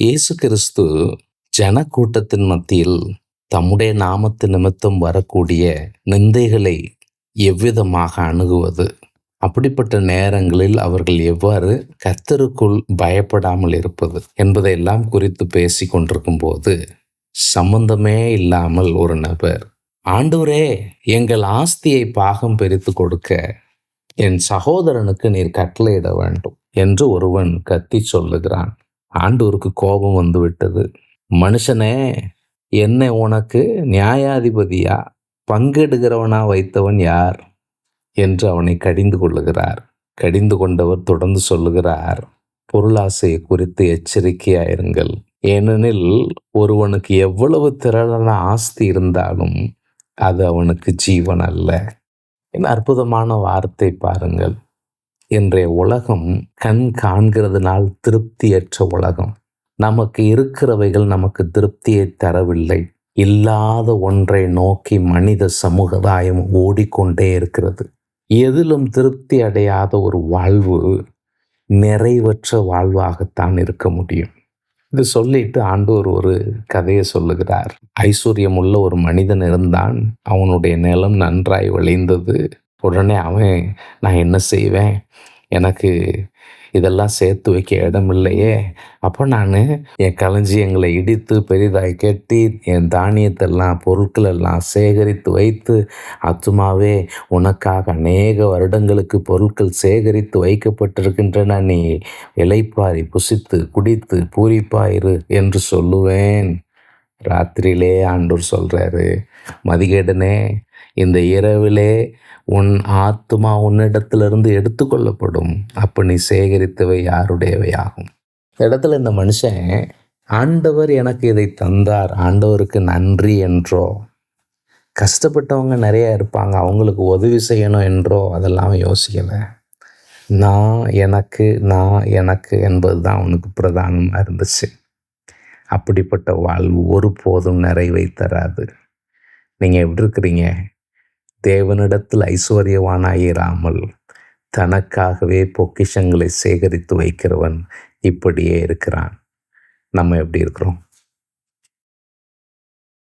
இயேசு கிறிஸ்து ஜனக்கூட்டத்தின் மத்தியில் தம்முடைய நாமத்து நிமித்தம் வரக்கூடிய நிந்தைகளை எவ்விதமாக அணுகுவது, அப்படிப்பட்ட நேரங்களில் அவர்கள் எவ்வாறு கர்த்தருக்குள் பயப்படாமல் இருப்பது என்பதையெல்லாம் குறித்து பேசி கொண்டிருக்கும் போது, சம்பந்தமே இல்லாமல் ஒரு நபர், ஆண்டவரே, எங்கள் ஆஸ்தியை பாகம் பிரித்து கொடுக்க என் சகோதரனுக்கு நீர் கட்டளையிட வேண்டும் என்று ஒருவன் கத்தி சொல்லுகிறான். ஆண்டவருக்கு கோபம் வந்து விட்டது. மனுஷனே, என்னை உனக்கு நியாயாதிபதியா பங்கெடுகிறவனா வைத்தவன் யார் என்று அவனை கடிந்து கொள்ளுகிறார். கடிந்து கொண்டவர் தொடர்ந்து சொல்லுகிறார், பொருளாசையை குறித்து எச்சரிக்கையாயிருங்கள். ஏனெனில் ஒருவனுக்கு எவ்வளவு திரளான ஆஸ்தி இருந்தாலும் அது அவனுக்கு ஜீவன் அல்ல. என்ன அற்புதமான வார்த்தை பாருங்கள். இன்றைய உலகம் கண் காண்கிறதுனால் திருப்தியற்ற உலகம். நமக்கு இருக்கிறவைகள் நமக்கு திருப்தியை தரவில்லை. இல்லாத ஒன்றை நோக்கி மனித சமுதாயம் ஓடிக்கொண்டே இருக்கிறது. எதிலும் திருப்தி அடையாத ஒரு வாழ்வு நிறைவற்ற வாழ்வாகத்தான் இருக்க முடியும். இது சொல்லிட்டு ஆண்டவர் ஒரு கதையை சொல்லுகிறார். ஐஸ்வர்யம் உள்ள ஒரு மனிதன் இருந்தான். அவனுடைய நிலம் நன்றாய் விளைந்தது. உடனே அவன், நான் என்ன செய்வேன், எனக்கு இதெல்லாம் சேர்த்து வைக்க இடம் இல்லையே, அப்போ நான் என் களஞ்சியங்களை இடித்து பெரிதாய் கட்டி என் தானியத்தெல்லாம் பொருட்களெல்லாம் சேகரித்து வைத்து, ஆத்துமாவே, உனக்காக அநேக வருடங்களுக்கு பொருட்கள் சேகரித்து வைக்கப்பட்டிருக்கின்றன, நீ இளைப்பாரி புசித்து குடித்து பூரிப்பாயிரு என்று சொல்லுவேன். ராத்திரியிலே ஆண்டவர் சொல்றாரு, மதிகேடனே, இந்த இரவிலே உன் ஆத்துமா உன்னிடத்திலிருந்து எடுத்துக்கொள்ளப்படும். அப்போ நீ சேகரித்தவை யாருடையவை ஆகும். இடத்துல இந்த மனுஷன், ஆண்டவர் எனக்கு இதை தந்தார், ஆண்டவருக்கு நன்றி என்றோ, கஷ்டப்பட்டவங்க நிறைய இருப்பாங்க, அவங்களுக்கு உதவி செய்யணும் என்றோ அதெல்லாம் யோசிக்கலை. நான் எனக்கு என்பது தான் அவனுக்கு பிரதானமாக இருந்துச்சு. அப்படிப்பட்ட வாழ்வு ஒருபோதும் நிறைவை தராது. நீங்கள் எப்படி இருக்கிறீங்க? தேவனிடத்தில் ஐஸ்வர்யவானாயிராமல் தனக்காகவே பொக்கிஷங்களை சேகரித்து வைக்கிறவன் இப்படியே இருக்கிறான். நம்ம எப்படி இருக்கிறோம்?